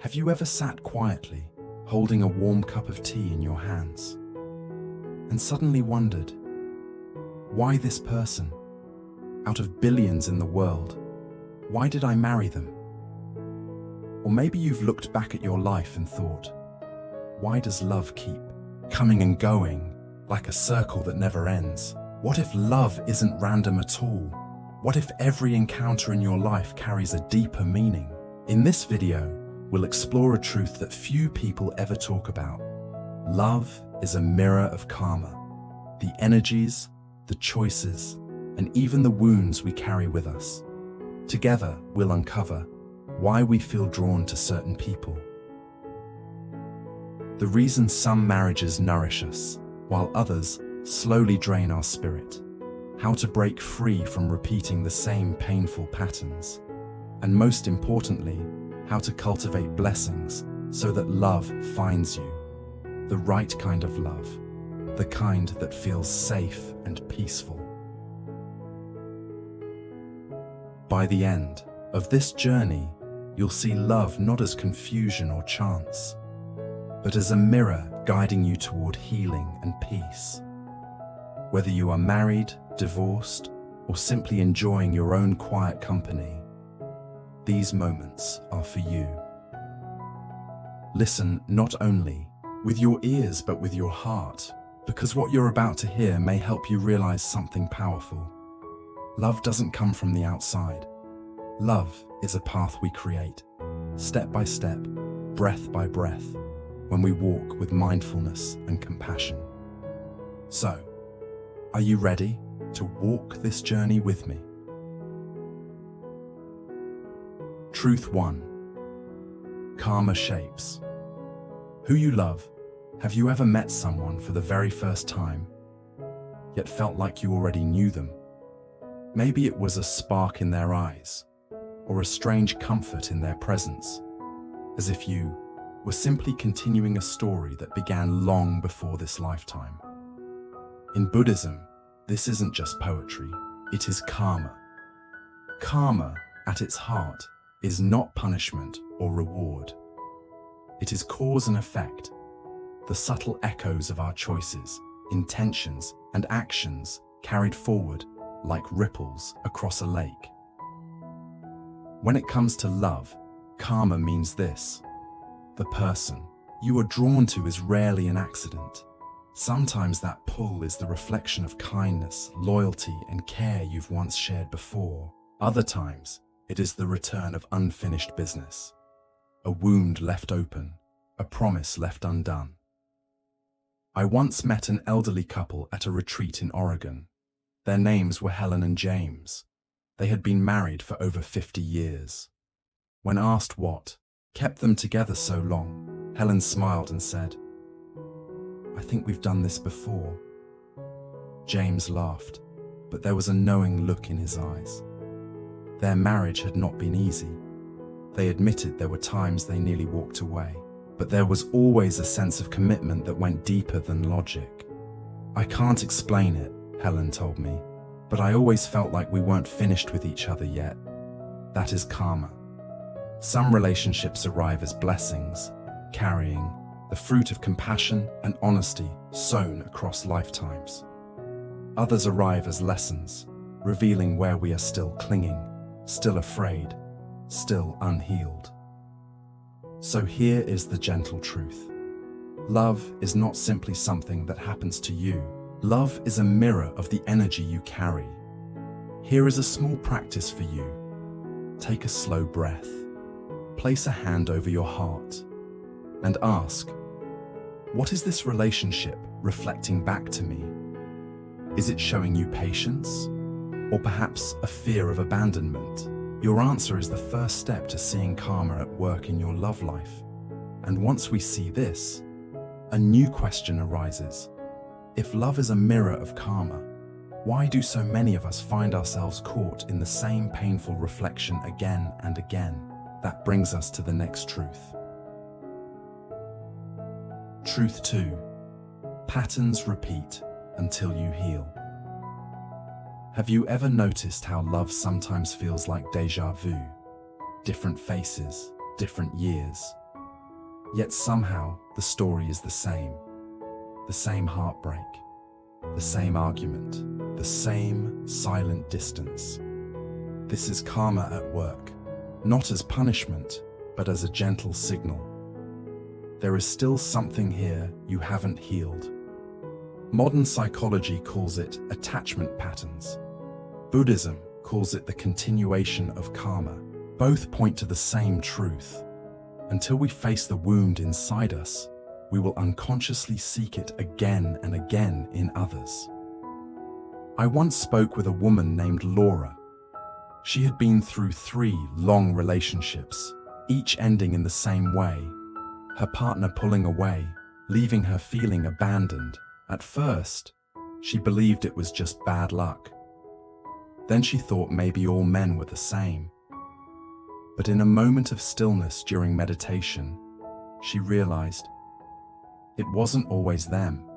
Have you ever sat quietly, holding a warm cup of tea in your hands, and suddenly wondered, why this person? Out of billions in the world, why did I marry them? Or maybe you've looked back at your life and thought, why does love keep coming and going like a circle that never ends? What if love isn't random at all? What if every encounter in your life carries a deeper meaning? In this video, we'll explore a truth that few people ever talk about. Love is a mirror of karma. The energies, the choices, and even the wounds we carry with us. Together, we'll uncover why we feel drawn to certain people. The reason some marriages nourish us, while others slowly drain our spirit. How to break free from repeating the same painful patterns. And most importantly, how to cultivate blessings so that love finds you. The right kind of love. The kind that feels safe and peaceful. By the end of this journey, you'll see love not as confusion or chance, but as a mirror guiding you toward healing and peace. Whether you are married, divorced, or simply enjoying your own quiet company, these moments are for you. Listen not only with your ears but with your heart, because what you're about to hear may help you realize something powerful. Love doesn't come from the outside. Love is a path we create, step by step, breath by breath, when we walk with mindfulness and compassion. So, are you ready to walk this journey with me? Truth 1. Karma shapes. Who you love. Have you ever met someone for the very first time, yet felt like you already knew them? Maybe it was a spark in their eyes, or a strange comfort in their presence, as if you were simply continuing a story that began long before this lifetime. In Buddhism, this isn't just poetry, it is karma. Karma, at its heart, is not punishment or reward. It is cause and effect, the subtle echoes of our choices, intentions, and actions carried forward like ripples across a lake. When it comes to love, karma means this. The person you are drawn to is rarely an accident. Sometimes that pull is the reflection of kindness, loyalty, and care you've once shared before. Other times, it is the return of unfinished business. A wound left open, a promise left undone. I once met an elderly couple at a retreat in Oregon. Their names were Helen and James. They had been married for over 50 years. When asked what kept them together so long, Helen smiled and said, "I think we've done this before." James laughed, but there was a knowing look in his eyes. Their marriage had not been easy. They admitted there were times they nearly walked away, but there was always a sense of commitment that went deeper than logic. "I can't explain it," Helen told me, "but I always felt like we weren't finished with each other yet." That is karma. Some relationships arrive as blessings, carrying the fruit of compassion and honesty sown across lifetimes. Others arrive as lessons, revealing where we are still clinging, still afraid, still unhealed. So here is the gentle truth. Love is not simply something that happens to you. Love is a mirror of the energy you carry. Here is a small practice for you. Take a slow breath. Place a hand over your heart and ask, what is this relationship reflecting back to me? Is it showing you patience? Or perhaps a fear of abandonment? Your answer is the first step to seeing karma at work in your love life. And once we see this, a new question arises. If love is a mirror of karma, why do so many of us find ourselves caught in the same painful reflection again and again? That brings us to the next truth. Truth 2. Patterns repeat until you heal. Have you ever noticed how love sometimes feels like déjà vu? Different faces, different years. Yet somehow the story is the same. The same heartbreak, the same argument, the same silent distance. This is karma at work, not as punishment, but as a gentle signal. There is still something here you haven't healed. Modern psychology calls it attachment patterns. Buddhism calls it the continuation of karma. Both point to the same truth. Until we face the wound inside us, we will unconsciously seek it again and again in others. I once spoke with a woman named Laura. She had been through 3 long relationships, each ending in the same way. Her partner pulling away, leaving her feeling abandoned. At first, she believed it was just bad luck. Then she thought maybe all men were the same. But in a moment of stillness during meditation, she realized it wasn't always them.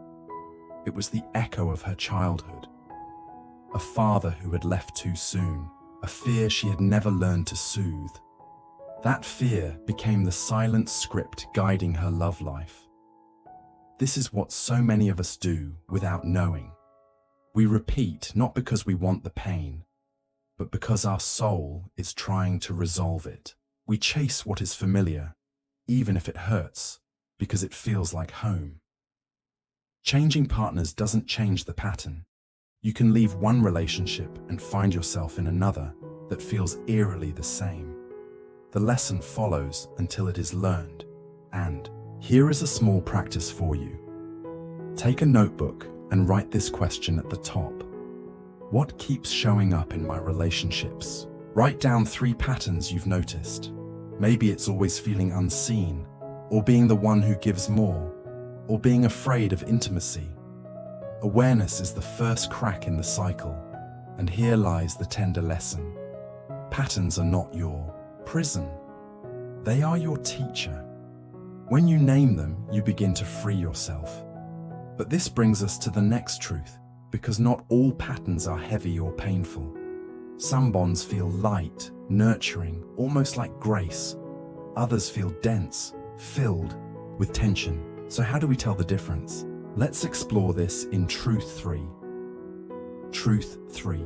It was the echo of her childhood. A father who had left too soon, a fear she had never learned to soothe. That fear became the silent script guiding her love life. This is what so many of us do without knowing. We repeat not because we want the pain, but because our soul is trying to resolve it. We chase what is familiar, even if it hurts, because it feels like home. Changing partners doesn't change the pattern. You can leave one relationship and find yourself in another that feels eerily the same. The lesson follows until it is learned. And here is a small practice for you. Take a notebook and write this question at the top. What keeps showing up in my relationships? Write down 3 patterns you've noticed. Maybe it's always feeling unseen, or being the one who gives more, or being afraid of intimacy. Awareness is the first crack in the cycle, and here lies the tender lesson. Patterns are not your prison. They are your teacher. When you name them, you begin to free yourself. But this brings us to the next truth, because not all patterns are heavy or painful. Some bonds feel light, nurturing, almost like grace. Others feel dense, filled with tension. So how do we tell the difference? Let's explore this in Truth 3. Truth 3.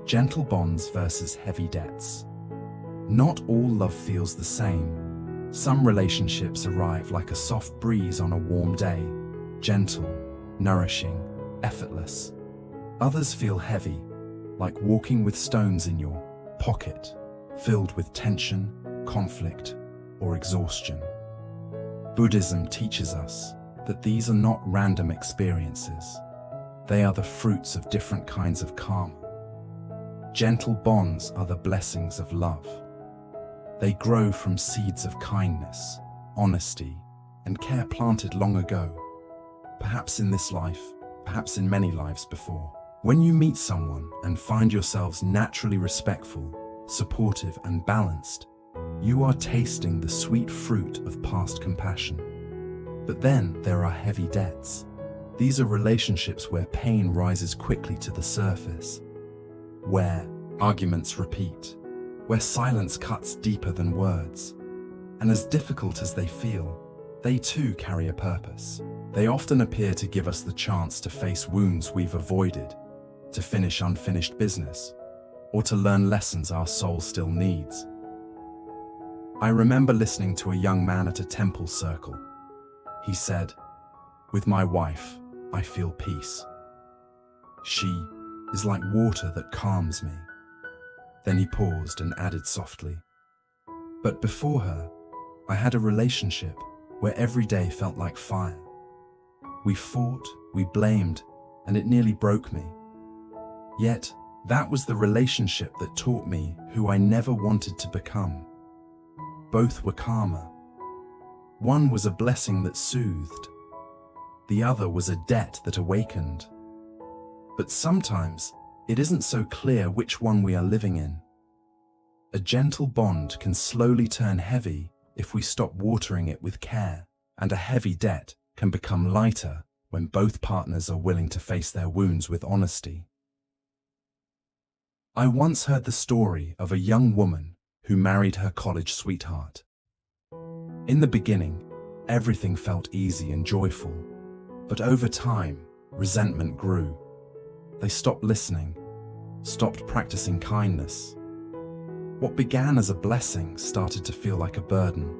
Gentle bonds versus heavy debts. Not all love feels the same. Some relationships arrive like a soft breeze on a warm day, gentle, nourishing, effortless. Others feel heavy, like walking with stones in your pocket, filled with tension, conflict, or exhaustion. Buddhism teaches us that these are not random experiences. They are the fruits of different kinds of karma. Gentle bonds are the blessings of love. They grow from seeds of kindness, honesty, and care planted long ago. Perhaps in this life, perhaps in many lives before. When you meet someone and find yourselves naturally respectful, supportive, and balanced, you are tasting the sweet fruit of past compassion. But then there are heavy debts. These are relationships where pain rises quickly to the surface, where arguments repeat, where silence cuts deeper than words. And as difficult as they feel, they too carry a purpose. They often appear to give us the chance to face wounds we've avoided, to finish unfinished business, or to learn lessons our soul still needs. I remember listening to a young man at a temple circle. He said, "With my wife, I feel peace. She is like water that calms me." Then he paused and added softly, "But before her, I had a relationship where every day felt like fire. We fought, we blamed, and it nearly broke me. Yet, that was the relationship that taught me who I never wanted to become." Both were karma. One was a blessing that soothed. The other was a debt that awakened. But sometimes, it isn't so clear which one we are living in. A gentle bond can slowly turn heavy if we stop watering it with care, and a heavy debt can become lighter when both partners are willing to face their wounds with honesty. I once heard the story of a young woman who married her college sweetheart. In the beginning, everything felt easy and joyful, but over time, resentment grew. They stopped listening, stopped practicing kindness. What began as a blessing started to feel like a burden.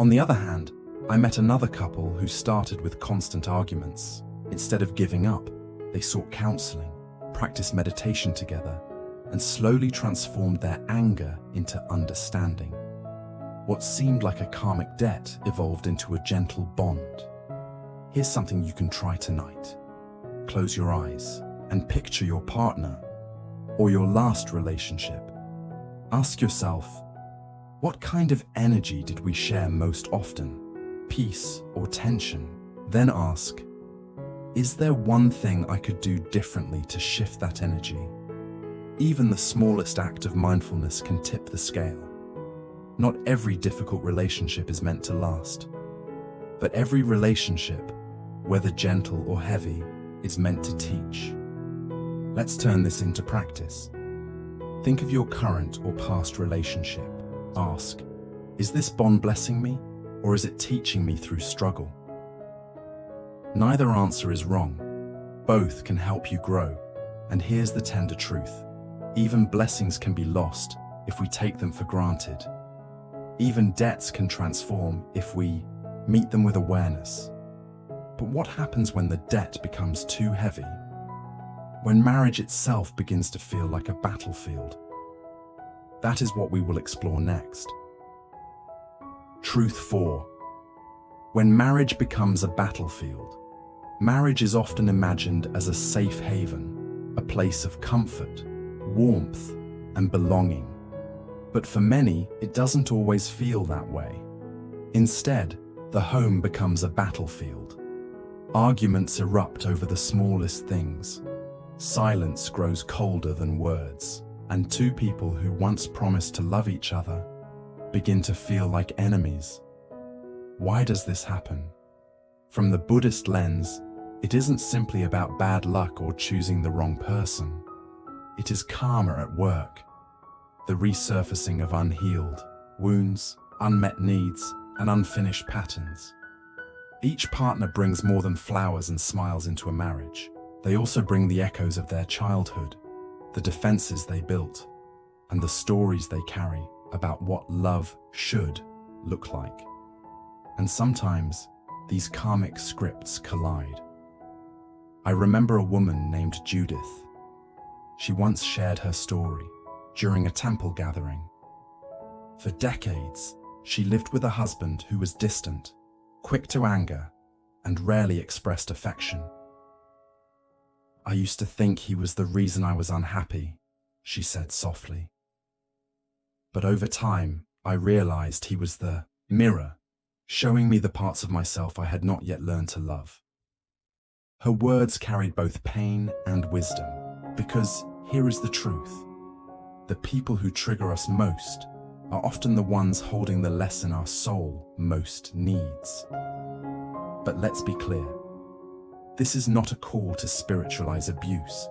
On the other hand, I met another couple who started with constant arguments. Instead of giving up, they sought counseling, practiced meditation together, and slowly transformed their anger into understanding. What seemed like a karmic debt evolved into a gentle bond. Here's something you can try tonight. Close your eyes and picture your partner or your last relationship. Ask yourself, what kind of energy did we share most often? Peace or tension? Then ask, is there one thing I could do differently to shift that energy? Even the smallest act of mindfulness can tip the scale. Not every difficult relationship is meant to last, but every relationship, whether gentle or heavy, is meant to teach. Let's turn this into practice. Think of your current or past relationship. Ask, is this bond blessing me, or is it teaching me through struggle? Neither answer is wrong. Both can help you grow. And here's the tender truth. Even blessings can be lost if we take them for granted. Even debts can transform if we meet them with awareness. But what happens when the debt becomes too heavy? When marriage itself begins to feel like a battlefield? That is what we will explore next. Truth 4. When marriage becomes a battlefield, marriage is often imagined as a safe haven, a place of comfort, warmth, and belonging. But for many, it doesn't always feel that way. Instead, the home becomes a battlefield. Arguments erupt over the smallest things. Silence grows colder than words, and two people who once promised to love each other begin to feel like enemies. Why does this happen? From the Buddhist lens, it isn't simply about bad luck or choosing the wrong person. It is karma at work, the resurfacing of unhealed wounds, unmet needs, and unfinished patterns. Each partner brings more than flowers and smiles into a marriage. They also bring the echoes of their childhood, the defenses they built, and the stories they carry about what love should look like. And sometimes, these karmic scripts collide. I remember a woman named Judith. She once shared her story during a temple gathering. For decades, she lived with a husband who was distant, quick to anger, and rarely expressed affection. I used to think he was the reason I was unhappy, she said softly. But over time, I realized he was the mirror, showing me the parts of myself I had not yet learned to love. Her words carried both pain and wisdom, because here is the truth. The people who trigger us most are often the ones holding the lesson our soul most needs. But let's be clear. This is not a call to spiritualize abuse.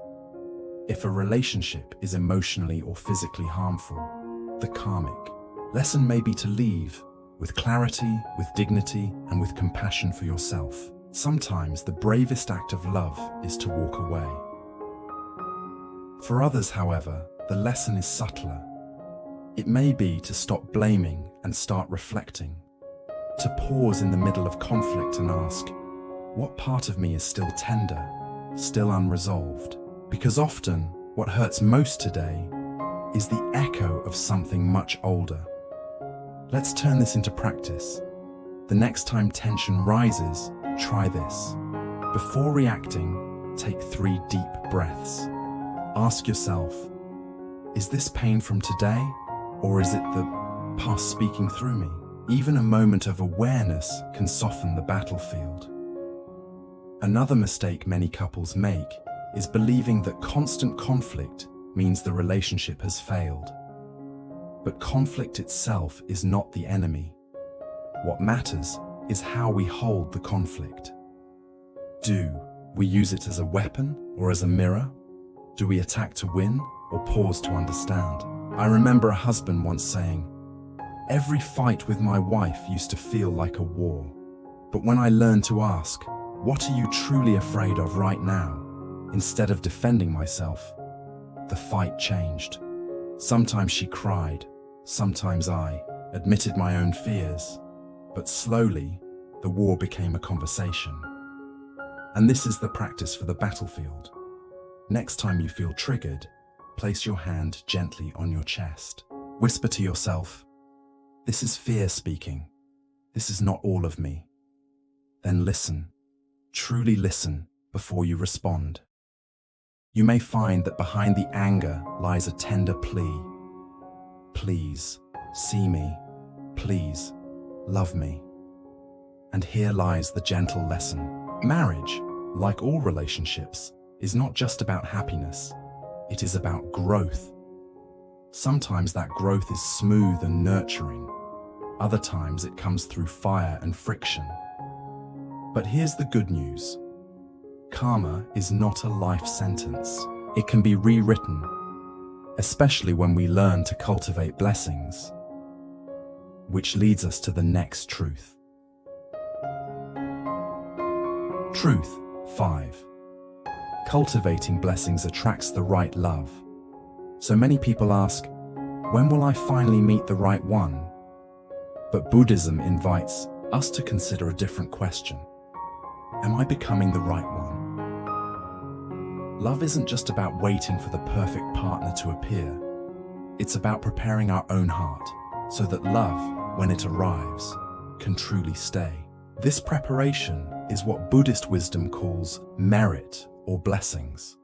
If a relationship is emotionally or physically harmful, the karmic lesson may be to leave with clarity, with dignity, and with compassion for yourself. Sometimes the bravest act of love is to walk away. For others, however, the lesson is subtler. It may be to stop blaming and start reflecting, to pause in the middle of conflict and ask, what part of me is still tender, still unresolved? Because often, what hurts most today is the echo of something much older. Let's turn this into practice. The next time tension rises, try this. Before reacting, take 3 deep breaths. Ask yourself, is this pain from today, or is it the past speaking through me? Even a moment of awareness can soften the battlefield. Another mistake many couples make is believing that constant conflict means the relationship has failed. But conflict itself is not the enemy. What matters is how we hold the conflict. Do we use it as a weapon or as a mirror? Do we attack to win or pause to understand. I remember a husband once saying, "Every fight with my wife used to feel like a war. But when I learned to ask, 'What are you truly afraid of right now?' instead of defending myself, the fight changed. Sometimes she cried, sometimes I admitted my own fears, but slowly the war became a conversation." And this is the practice for the battlefield. Next time you feel triggered, place your hand gently on your chest. Whisper to yourself, "This is fear speaking. This is not all of me." Then listen, truly listen before you respond. You may find that behind the anger lies a tender plea. Please, see me. Please, love me. And here lies the gentle lesson. Marriage, like all relationships, is not just about happiness. It is about growth. Sometimes that growth is smooth and nurturing. Other times it comes through fire and friction. But here's the good news. Karma is not a life sentence. It can be rewritten, especially when we learn to cultivate blessings. Which leads us to the next truth. Truth 5. Cultivating blessings attracts the right love. So many people ask, when will I finally meet the right one? But Buddhism invites us to consider a different question. Am I becoming the right one? Love isn't just about waiting for the perfect partner to appear. It's about preparing our own heart so that love, when it arrives, can truly stay. This preparation is what Buddhist wisdom calls merit or blessings.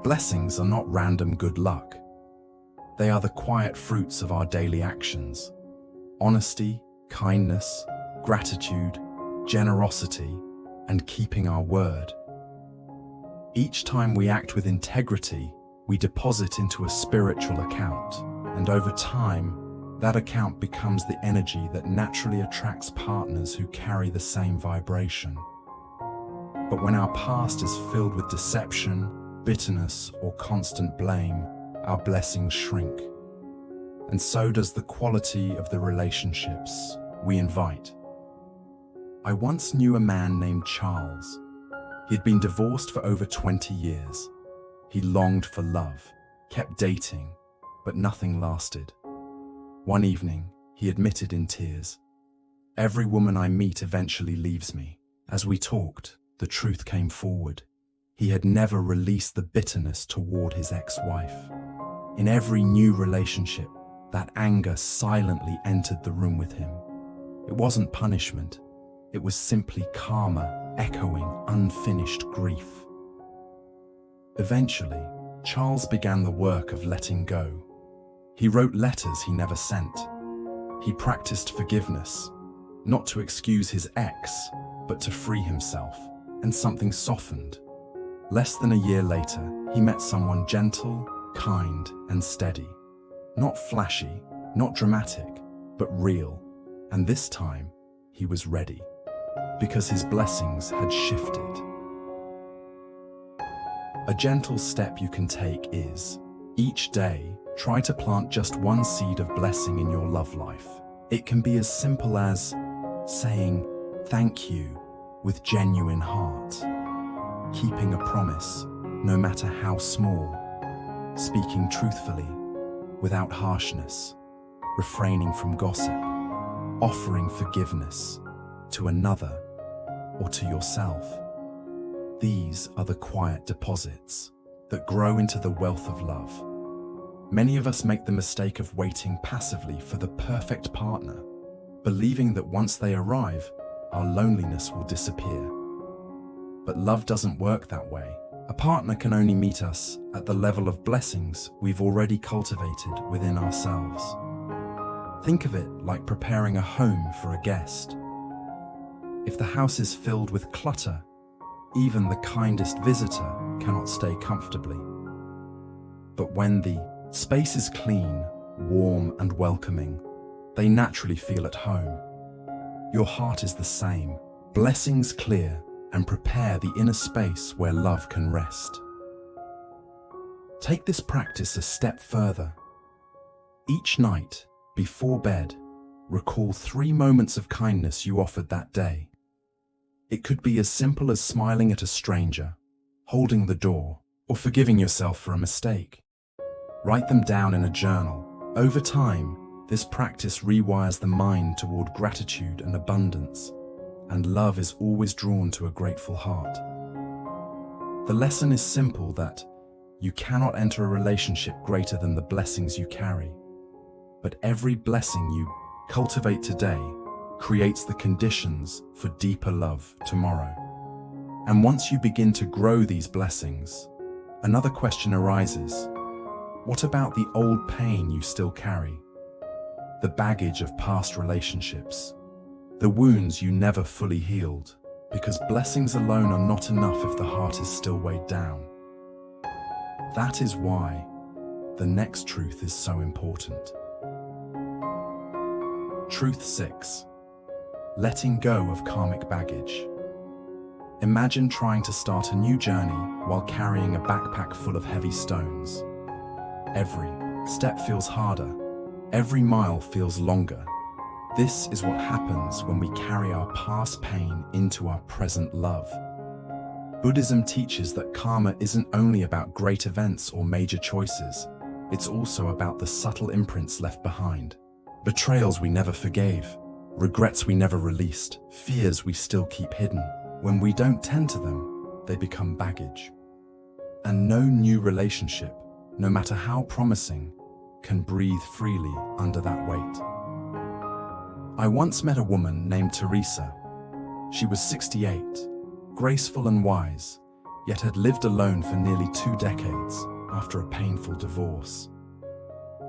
Blessings are not random good luck. They are the quiet fruits of our daily actions. Honesty, kindness, gratitude, generosity, and keeping our word. Each time we act with integrity, we deposit into a spiritual account, and over time, that account becomes the energy that naturally attracts partners who carry the same vibration. But when our past is filled with deception, bitterness, or constant blame, our blessings shrink. And so does the quality of the relationships we invite. I once knew a man named Charles. He had been divorced for over 20 years. He longed for love, kept dating, but nothing lasted. One evening, he admitted in tears, "Every woman I meet eventually leaves me." As we talked, the truth came forward. He had never released the bitterness toward his ex-wife. In every new relationship, that anger silently entered the room with him. It wasn't punishment. It was simply karma echoing unfinished grief. Eventually, Charles began the work of letting go. He wrote letters he never sent. He practiced forgiveness, not to excuse his ex, but to free himself, and something softened. Less than a year later, he met someone gentle, kind, and steady. Not flashy, not dramatic, but real. And this time, he was ready, because his blessings had shifted. A gentle step you can take is, each day, try to plant just one seed of blessing in your love life. It can be as simple as saying thank you with genuine heart, keeping a promise, no matter how small, speaking truthfully, without harshness, refraining from gossip, offering forgiveness to another or to yourself. These are the quiet deposits that grow into the wealth of love. Many of us make the mistake of waiting passively for the perfect partner, believing that once they arrive, our loneliness will disappear. But love doesn't work that way. A partner can only meet us at the level of blessings we've already cultivated within ourselves. Think of it like preparing a home for a guest. If the house is filled with clutter, even the kindest visitor cannot stay comfortably. But when the space is clean, warm, and welcoming, they naturally feel at home. Your heart is the same. Blessings clear and prepare the inner space where love can rest. Take this practice a step further. Each night, before bed, recall 3 moments of kindness you offered that day. It could be as simple as smiling at a stranger, holding the door, or forgiving yourself for a mistake. Write them down in a journal. Over time, this practice rewires the mind toward gratitude and abundance, and love is always drawn to a grateful heart. The lesson is simple, that you cannot enter a relationship greater than the blessings you carry. But every blessing you cultivate today creates the conditions for deeper love tomorrow. And once you begin to grow these blessings, another question arises. What about the old pain you still carry? The baggage of past relationships, the wounds you never fully healed, because blessings alone are not enough if the heart is still weighed down. That is why the next truth is so important. Truth 6. Letting go of karmic baggage. Imagine trying to start a new journey while carrying a backpack full of heavy stones. Every step feels harder. Every mile feels longer. This is what happens when we carry our past pain into our present love. Buddhism teaches that karma isn't only about great events or major choices. It's also about the subtle imprints left behind. Betrayals we never forgave, regrets we never released, fears we still keep hidden. When we don't tend to them, they become baggage. And no new relationship, no matter how promising, can breathe freely under that weight. I once met a woman named Teresa. She was 68, graceful and wise, yet had lived alone for nearly 2 decades after a painful divorce.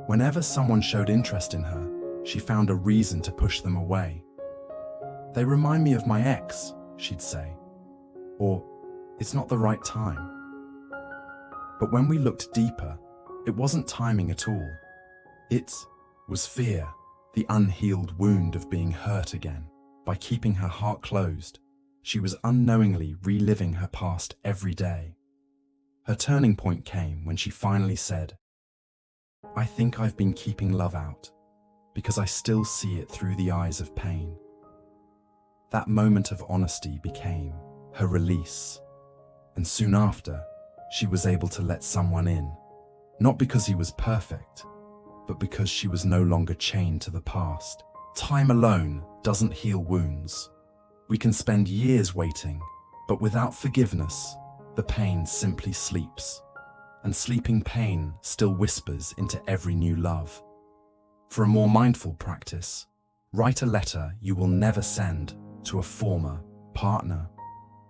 Whenever someone showed interest in her, she found a reason to push them away. "They remind me of my ex," she'd say, or "it's not the right time." But when we looked deeper, it wasn't timing at all. It was fear, the unhealed wound of being hurt again. By keeping her heart closed, she was unknowingly reliving her past every day. Her turning point came when she finally said, "I think I've been keeping love out, because I still see it through the eyes of pain." That moment of honesty became her release, and soon after, she was able to let someone in, not because he was perfect, but because she was no longer chained to the past. Time alone doesn't heal wounds. We can spend years waiting, but without forgiveness, the pain simply sleeps, and sleeping pain still whispers into every new love. For a more mindful practice, write a letter you will never send to a former partner,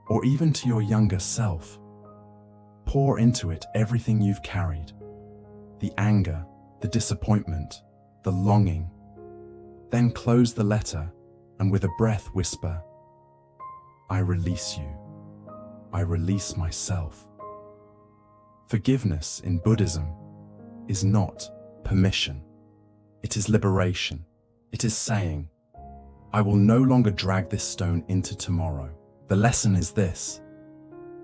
or even to your younger self. Pour into it everything you've carried, the anger, the disappointment, the longing. Then close the letter and with a breath whisper, "I release you. I release myself." Forgiveness in Buddhism is not permission. It is liberation. It is saying, "I will no longer drag this stone into tomorrow." The lesson is this: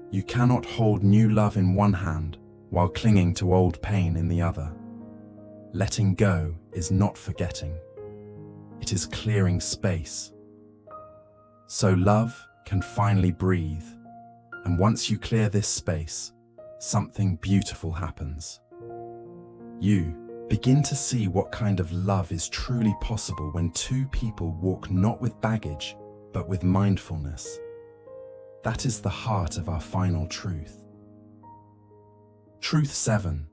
you cannot hold new love in one hand while clinging to old pain in the other. Letting go is not forgetting. It is clearing space, so love can finally breathe. And once you clear this space, something beautiful happens. You begin to see what kind of love is truly possible when 2 people walk not with baggage, but with mindfulness. That is the heart of our final truth. Truth 7.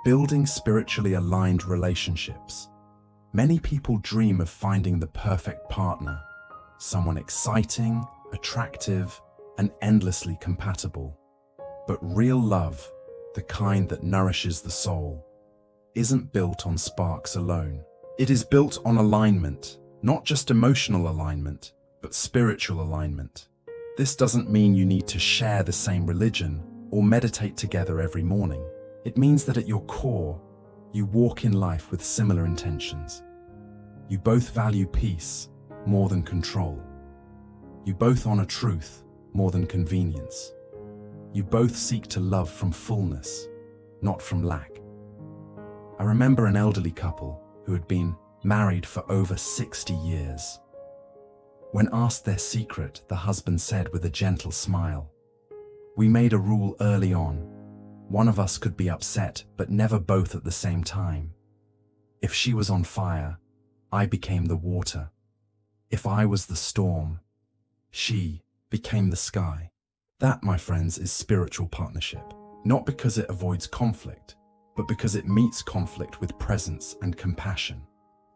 Building spiritually aligned relationships. Many people dream of finding the perfect partner, someone exciting, attractive, and endlessly compatible. But real love, the kind that nourishes the soul, isn't built on sparks alone. It is built on alignment, not just emotional alignment, but spiritual alignment. This doesn't mean you need to share the same religion or meditate together every morning. It means that at your core, you walk in life with similar intentions. You both value peace more than control. You both honor truth more than convenience. You both seek to love from fullness, not from lack. I remember an elderly couple who had been married for over 60 years. When asked their secret, the husband said with a gentle smile, "We made a rule early on. One of us could be upset, but never both at the same time. If she was on fire, I became the water. If I was the storm, she became the sky." That, my friends, is spiritual partnership. Not because it avoids conflict, but because it meets conflict with presence and compassion.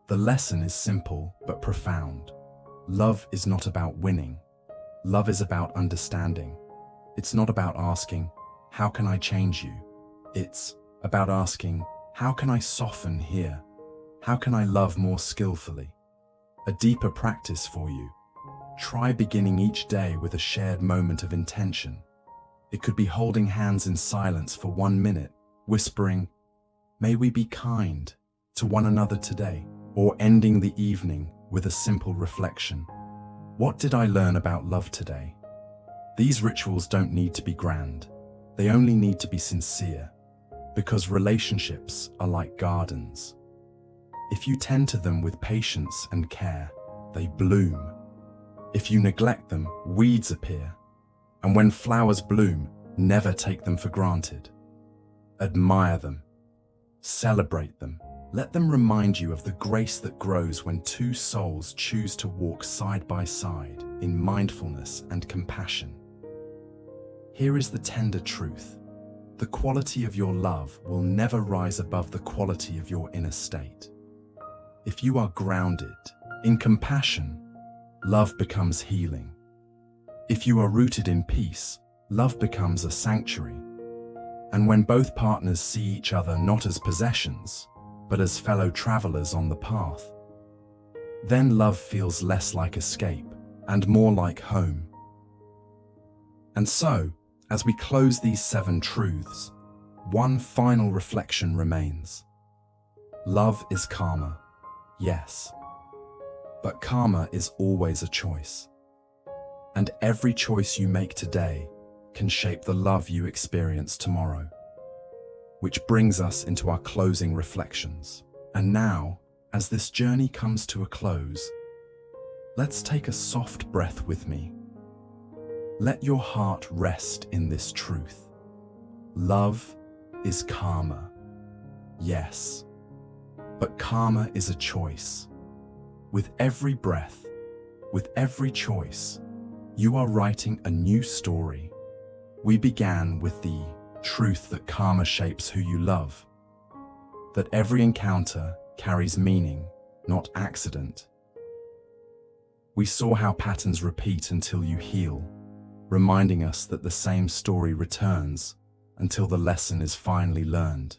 The lesson is simple but profound. Love is not about winning. Love is about understanding. It's not about asking, "How can I change you?" It's about asking, "How can I soften here? How can I love more skillfully?" A deeper practice for you. Try beginning each day with a shared moment of intention. It could be holding hands in silence for 1 minute, whispering, "May we be kind to one another today," or ending the evening with a simple reflection. What did I learn about love today? These rituals don't need to be grand. They only need to be sincere, because relationships are like gardens. If you tend to them with patience and care, they bloom. If you neglect them, weeds appear. And when flowers bloom, never take them for granted. Admire them. Celebrate them. Let them remind you of the grace that grows when two souls choose to walk side by side in mindfulness and compassion. Here is the tender truth. The quality of your love will never rise above the quality of your inner state. If you are grounded in compassion, love becomes healing. If you are rooted in peace, love becomes a sanctuary. And when both partners see each other not as possessions, but as fellow travelers on the path, then love feels less like escape and more like home. And so, as we close these 7 truths, one final reflection remains. Love is karma, yes. But karma is always a choice. And every choice you make today can shape the love you experience tomorrow. Which brings us into our closing reflections. And now, as this journey comes to a close, let's take a soft breath with me. Let your heart rest in this truth. Love is karma, yes. But karma is a choice. With every breath, with every choice, you are writing a new story. We began with the truth that karma shapes who you love, that every encounter carries meaning, not accident. We saw how patterns repeat until you heal, reminding us that the same story returns until the lesson is finally learned.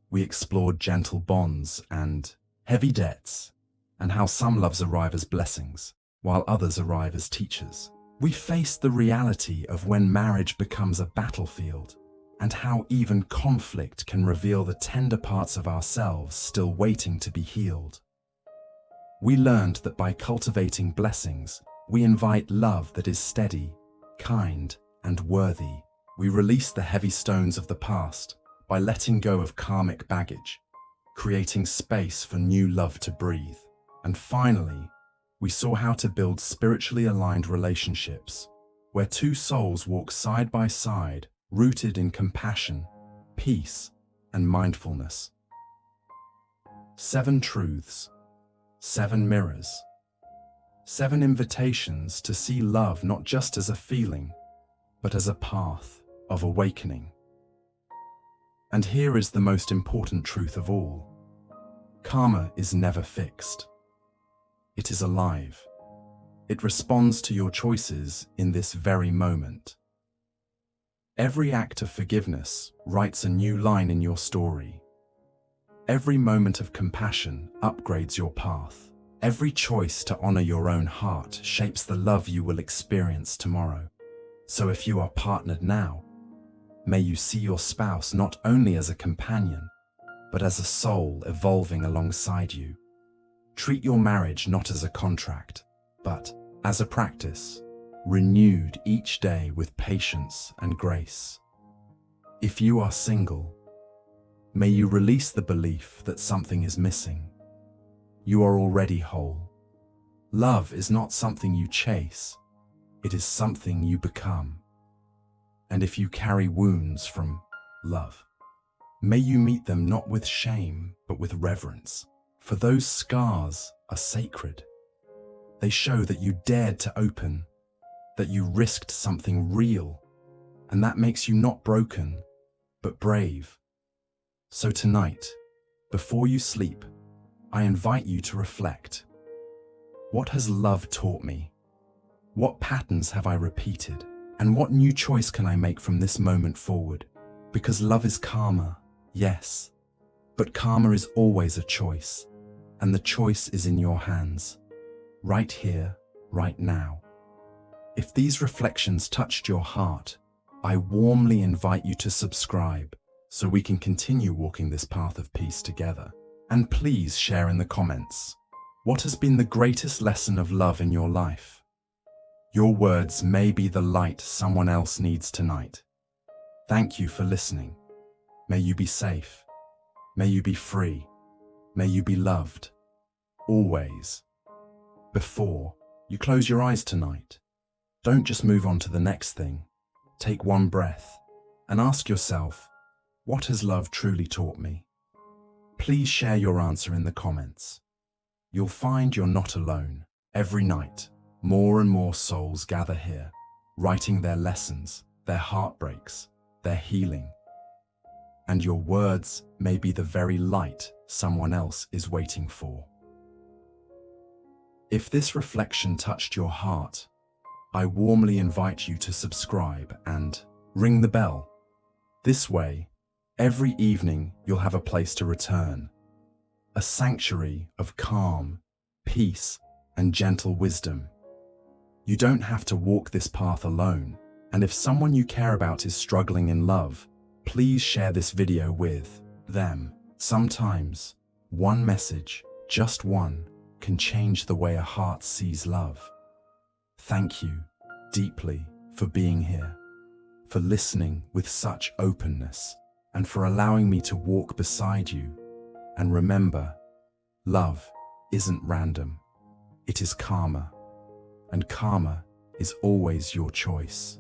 We explored gentle bonds and heavy debts, and how some loves arrive as blessings, while others arrive as teachers. We faced the reality of when marriage becomes a battlefield, and how even conflict can reveal the tender parts of ourselves still waiting to be healed. We learned that by cultivating blessings, we invite love that is steady, kind, and worthy. We release the heavy stones of the past by letting go of karmic baggage, creating space for new love to breathe. And finally, we saw how to build spiritually aligned relationships, where two souls walk side by side, rooted in compassion, peace, and mindfulness. 7 truths, 7 mirrors, 7 invitations to see love not just as a feeling, but as a path of awakening. And here is the most important truth of all. Karma is never fixed. It is alive. It responds to your choices in this very moment. Every act of forgiveness writes a new line in your story. Every moment of compassion upgrades your path. Every choice to honor your own heart shapes the love you will experience tomorrow. So if you are partnered now, may you see your spouse not only as a companion, but as a soul evolving alongside you. Treat your marriage not as a contract, but as a practice, renewed each day with patience and grace. If you are single, may you release the belief that something is missing. You are already whole. Love is not something you chase, it is something you become. And if you carry wounds from love, may you meet them not with shame, but with reverence. For those scars are sacred. They show that you dared to open, that you risked something real, and that makes you not broken, but brave. So tonight, before you sleep, I invite you to reflect. What has love taught me? What patterns have I repeated? And what new choice can I make from this moment forward? Because love is karma, yes, but karma is always a choice, and the choice is in your hands, right here, right now. If these reflections touched your heart, I warmly invite you to subscribe so we can continue walking this path of peace together. And please share in the comments, what has been the greatest lesson of love in your life? Your words may be the light someone else needs tonight. Thank you for listening. May you be safe. May you be free. May you be loved. Always. Before you close your eyes tonight, don't just move on to the next thing. Take one breath and ask yourself, what has love truly taught me? Please share your answer in the comments. You'll find you're not alone. Every night, more and more souls gather here, writing their lessons, their heartbreaks, their healing. And your words may be the very light someone else is waiting for. If this reflection touched your heart, I warmly invite you to subscribe and ring the bell. This way, every evening you'll have a place to return, a sanctuary of calm, peace, and gentle wisdom. You don't have to walk this path alone, and if someone you care about is struggling in love, please share this video with them. Sometimes, one message, just one, can change the way a heart sees love. Thank you deeply for being here, for listening with such openness, and for allowing me to walk beside you. And remember, love isn't random. It is karma, and karma is always your choice.